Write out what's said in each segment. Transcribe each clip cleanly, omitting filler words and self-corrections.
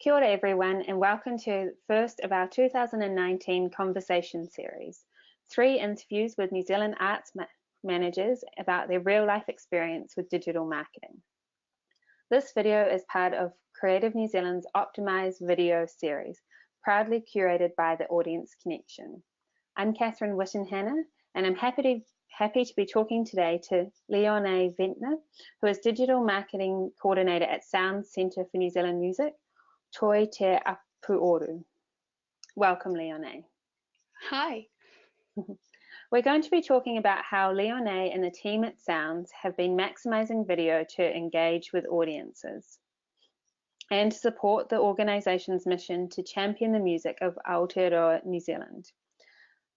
Kia ora everyone and welcome to the first of our 2019 conversation series. 3 interviews with New Zealand arts managers about their real-life experience with digital marketing. This video is part of Creative New Zealand's Optimised video series, proudly curated by the Audience Connection. I'm Katharine Witten-Hannah and I'm happy to be talking today to Leone Venter, who is Digital Marketing Coordinator at SOUNZ Centre for New Zealand Music, Toi Te Apuoru. Welcome, Leone. Hi. We're going to be talking about how Leone and the team at SOUNZ have been maximising video to engage with audiences and to support the organisation's mission to champion the music of Aotearoa New Zealand.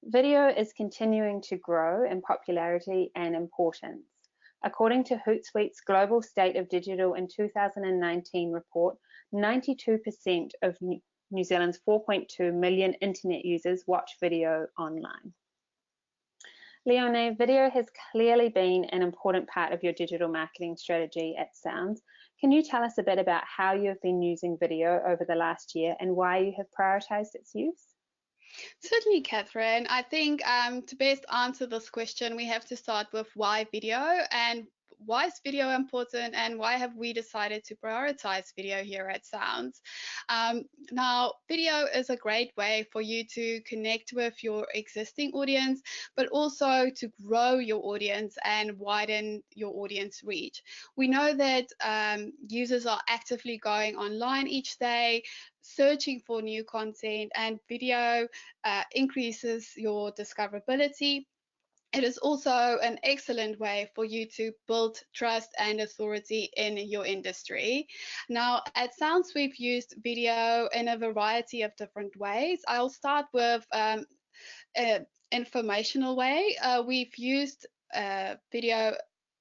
Video is continuing to grow in popularity and importance. According to Hootsuite's Global State of Digital in 2019 report, 92% of New Zealand's 4.2 million internet users watch video online. Leone, video has clearly been an important part of your digital marketing strategy at SOUNZ. Can you tell us a bit about how you have been using video over the last year and why you have prioritised its use? Certainly, Katharine. I think to best answer this question, we have to start with why video and why is video important and why have we decided to prioritize video here at SOUNZ. Now, video is a great way for you to connect with your existing audience, but also to grow your audience and widen your audience reach. We know that users are actively going online each day, searching for new content, and video increases your discoverability. It is also an excellent way for you to build trust and authority in your industry. Now, at SOUNZ, we've used video in a variety of different ways. I'll start with an informational way. We've used video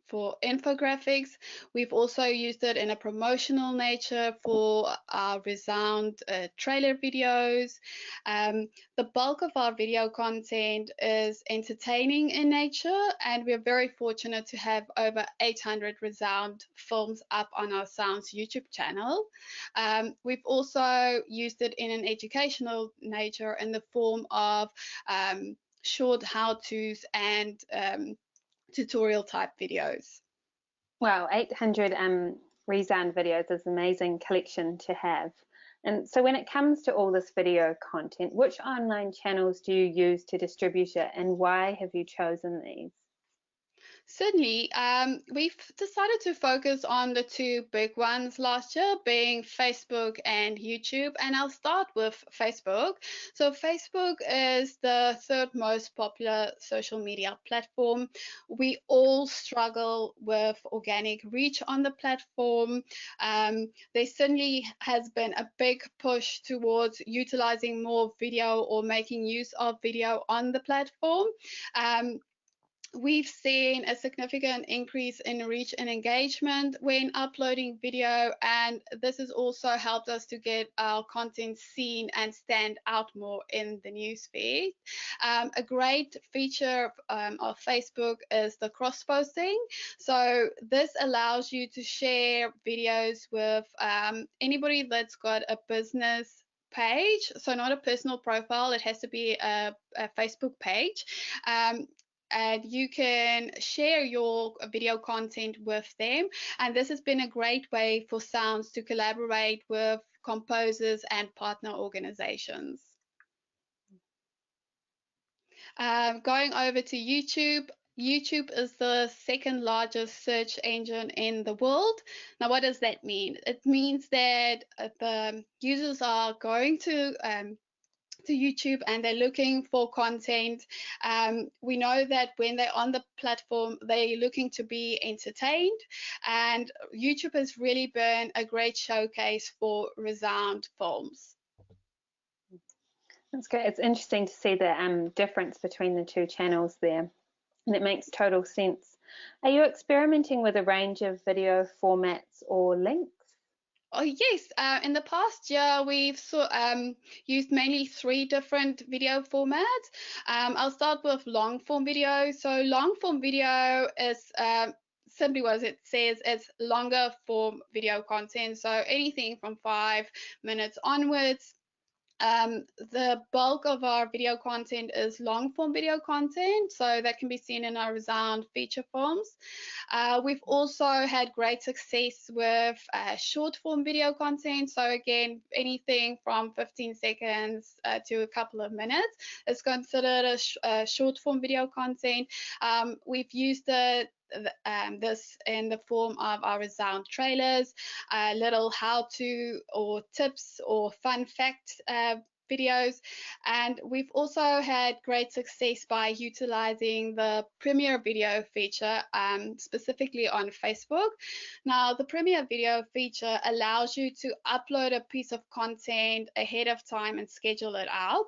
for infographics. We've also used it in a promotional nature for our SOUNZ trailer videos. The bulk of our video content is entertaining in nature, and we're very fortunate to have over 800 SOUNZ films up on our SOUNZ YouTube channel. We've also used it in an educational nature in the form of short how-tos and tutorial type videos. Wow, 800 resound videos is an amazing collection to have. And so when it comes to all this video content, which online channels do you use to distribute it and why have you chosen these? Certainly, we've decided to focus on the two big ones last year, being Facebook and YouTube, and I'll start with Facebook. So Facebook is the third most popular social media platform. We all struggle with organic reach on the platform. There certainly has been a big push towards utilizing more video or making use of video on the platform. We've seen a significant increase in reach and engagement when uploading video, and this has also helped us to get our content seen and stand out more in the newsfeed. A great feature of Facebook is the cross-posting. So this allows you to share videos with anybody that's got a business page, so not a personal profile, it has to be a Facebook page. And you can share your video content with them. And this has been a great way for SOUNZ to collaborate with composers and partner organizations. Going over to YouTube. YouTube is the second largest search engine in the world. Now, what does that mean? It means that the users are going to YouTube and they're looking for content. We know that when they're on the platform, they're looking to be entertained, and YouTube has really been a great showcase for SOUNZ films. That's great. It's interesting to see the difference between the two channels there, and it makes total sense. Are you experimenting with a range of video formats or links? Oh yes, in the past year we've used mainly 3 different video formats. I'll start with long form video. So long form video is simply what it says, it's longer form video content. So anything from 5 minutes onwards. The bulk of our video content is long form video content, so that can be seen in our Resound feature films. We've also had great success with short form video content. So again, anything from 15 seconds to a couple of minutes is considered a short form video content. We've used this in the form of our Resound trailers, little how-to or tips or fun fact videos, and we've also had great success by utilizing the Premiere Video feature, specifically on Facebook. Now, the Premiere Video feature allows you to upload a piece of content ahead of time and schedule it out.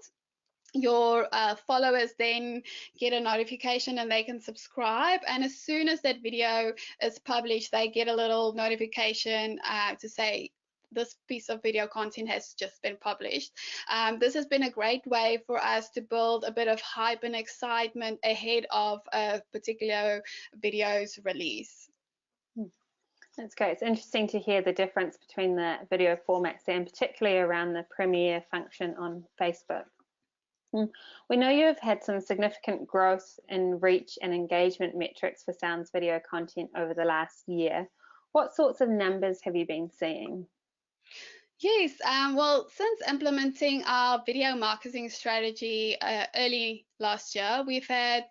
Your followers then get a notification and they can subscribe, and as soon as that video is published, they get a little notification to say this piece of video content has just been published. This has been a great way for us to build a bit of hype and excitement ahead of a particular video's release. That's great. It's interesting to hear the difference between the video formats and particularly around the Premiere function on Facebook. We know you have had some significant growth in reach and engagement metrics for SOUNZ video content over the last year. What sorts of numbers have you been seeing? Yes, well, since implementing our video marketing strategy early last year, we've had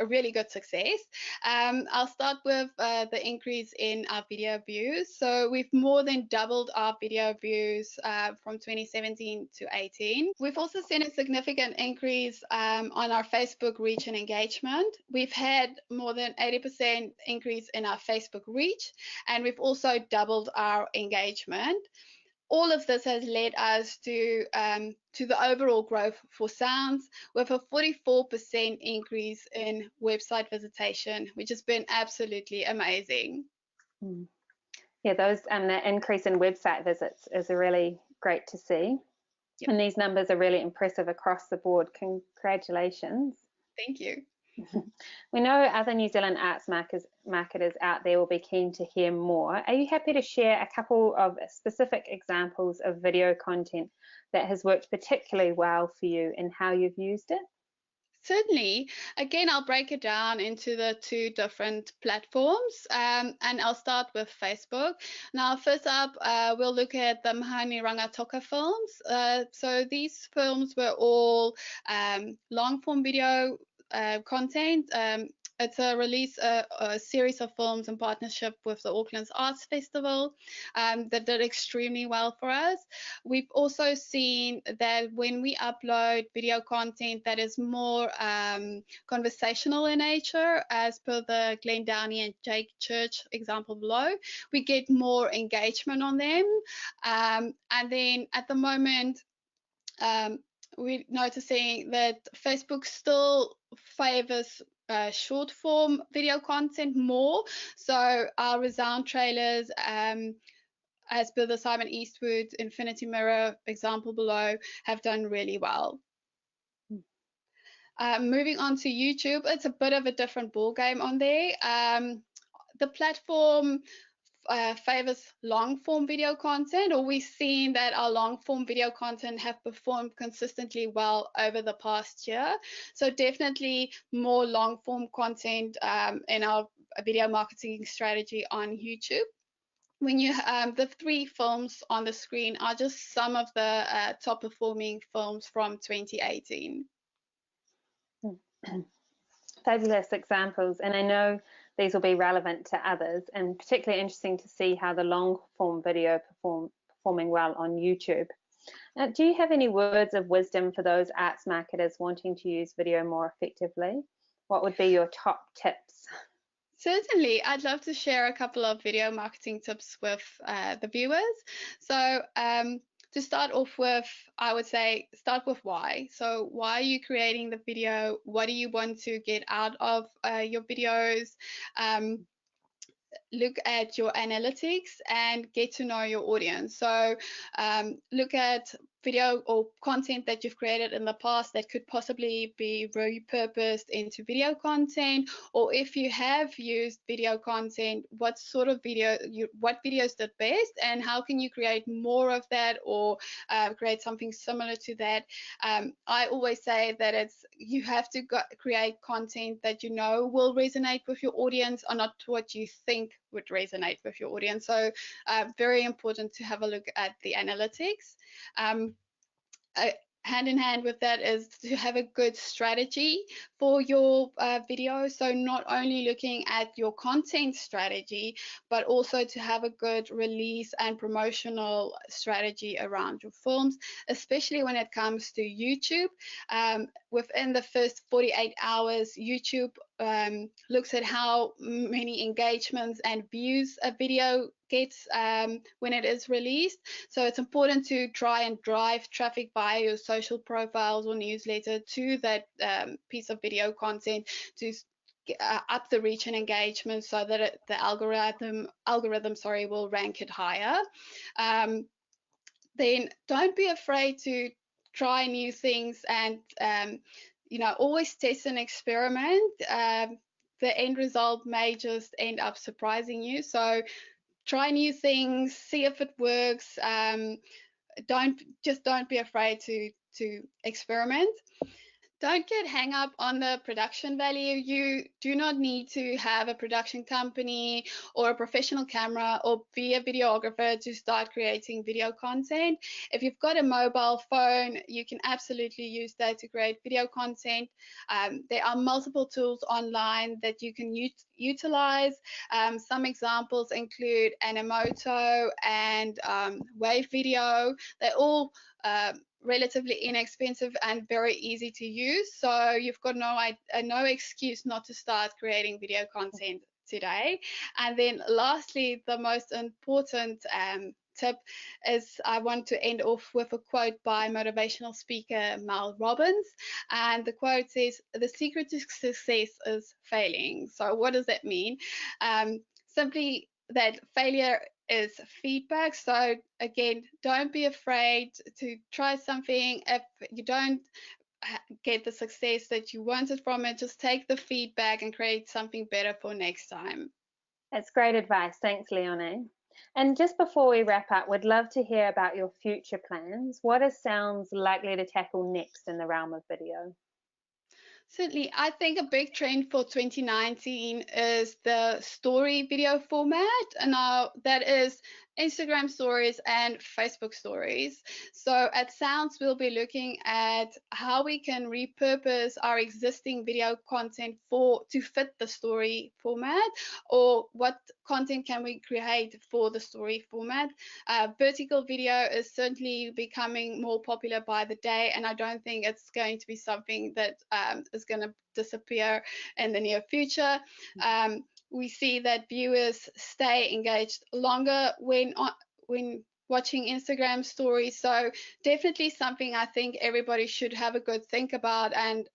a really good success. I'll start with the increase in our video views. So we've more than doubled our video views from 2017 to 18. We've also seen a significant increase on our Facebook reach and engagement. We've had more than 80% increase in our Facebook reach, and we've also doubled our engagement. All of this has led us to the overall growth for SOUNZ, with a 44% increase in website visitation, which has been absolutely amazing. Yeah, the increase in website visits is really great to see. Yep. And these numbers are really impressive across the board. Congratulations. Thank you. We know other New Zealand arts marketers out there will be keen to hear more. Are you happy to share a couple of specific examples of video content that has worked particularly well for you and how you've used it? Certainly. Again, I'll break it down into the two different platforms, and I'll start with Facebook. Now, first up, we'll look at the Mahani Rangatoka films. So these films were all long-form video content. It's a release, a series of films in partnership with the Auckland's Arts Festival that did extremely well for us. We've also seen that when we upload video content that is more conversational in nature, as per the Glenn Downey and Jake Church example below, we get more engagement on them. And then at the moment, we're noticing that Facebook still favors short form video content more. So our Resound trailers, as per the Simon Eastwood Infinity Mirror example below, have done really well. Moving on to YouTube, it's a bit of a different ball game on there. The platform favors long form video content, or we've seen that our long form video content have performed consistently well over the past year. So definitely more long form content in our video marketing strategy on YouTube. When you the three films on the screen are just some of the top performing films from 2018. Fabulous examples, and I know these will be relevant to others, and particularly interesting to see how the long form video performing well on YouTube. Do you have any words of wisdom for those arts marketers wanting to use video more effectively? What would be your top tips? Certainly, I'd love to share a couple of video marketing tips with the viewers. So to start off with, I would say start with why. So why are you creating the video? What do you want to get out of your videos? Look at your analytics and get to know your audience. So look at video or content that you've created in the past that could possibly be repurposed into video content, or if you have used video content, what sort of what videos did best, and how can you create more of that, or create something similar to that. I always say that you have to create content that you know will resonate with your audience, or not what you think would resonate with your audience. So very important to have a look at the analytics. Hand in hand with that is to have a good strategy for your video. So not only looking at your content strategy, but also to have a good release and promotional strategy around your films, especially when it comes to YouTube. Within the first 48 hours, YouTube looks at how many engagements and views a video gets when it is released. So it's important to try and drive traffic via your social profiles or newsletter to that piece of video content to up the reach and engagement, so that the algorithm will rank it higher. Then don't be afraid to try new things, and always test and experiment. The end result may just end up surprising you. So try new things, see if it works. Don't be afraid to experiment. Don't get hung up on the production value. You do not need to have a production company or a professional camera or be a videographer to start creating video content. If you've got a mobile phone, you can absolutely use that to create video content. There are multiple tools online that you can utilize. Some examples include Animoto and Wave Video. They're all relatively inexpensive and very easy to use. So you've got no excuse not to start creating video content today. And then lastly, the most important tip is I want to end off with a quote by motivational speaker Mel Robbins. And the quote says, "The secret to success is failing." So what does that mean? Simply that failure is feedback. So again, don't be afraid to try something. If you don't get the success that you wanted from it, just take the feedback and create something better for next time. That's great advice. Thanks, Leone. And just before we wrap up, we'd love to hear about your future plans. What are SOUNZ likely to tackle next in the realm of video? Certainly, I think a big trend for 2019 is the story video format, and now that is Instagram stories and Facebook stories. So at SOUNZ, we'll be looking at how we can repurpose our existing video content to fit the story format, or what content can we create for the story format. Vertical video is certainly becoming more popular by the day, and I don't think it's going to be something that is going to disappear in the near future. We see that viewers stay engaged longer when watching Instagram stories. So definitely something I think everybody should have a good think about, and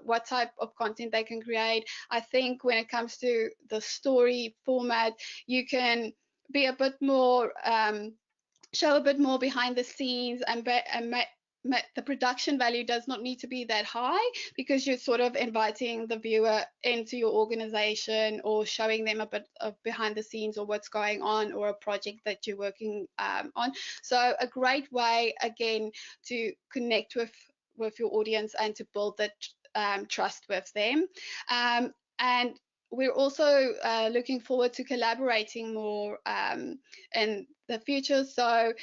what type of content they can create. I think when it comes to the story format, you can be a bit more show a bit more behind the scenes, and the production value does not need to be that high, because you're sort of inviting the viewer into your organization, or showing them a bit of behind the scenes, or what's going on, or a project that you're working on. So a great way, again, to connect with your audience and to build that trust with them. And we're also looking forward to collaborating more in the future. So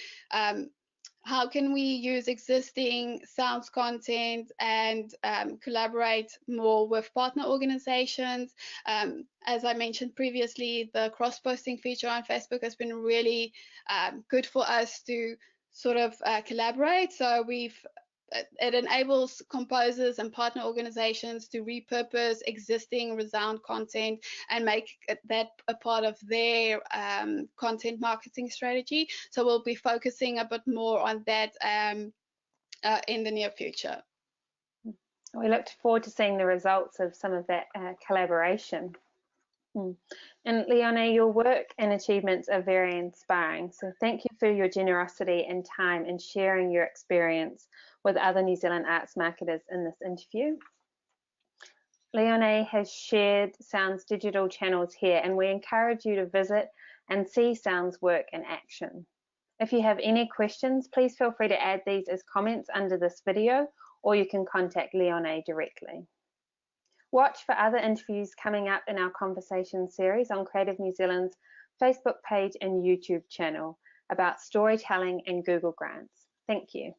how can we use existing SOUNZ content and collaborate more with partner organizations? As I mentioned previously, the cross-posting feature on Facebook has been really good for us to sort of collaborate. So it enables composers and partner organizations to repurpose existing ReSound content and make that a part of their content marketing strategy. So we'll be focusing a bit more on that in the near future. We look forward to seeing the results of some of that collaboration. And Leone, your work and achievements are very inspiring. So thank you for your generosity and time in sharing your experience with other New Zealand arts marketers in this interview. Leone has shared SOUNZ digital channels here, and we encourage you to visit and see SOUNZ work in action. If you have any questions, please feel free to add these as comments under this video, or you can contact Leone directly. Watch for other interviews coming up in our conversation series on Creative New Zealand's Facebook page and YouTube channel about storytelling and Google Grants. Thank you.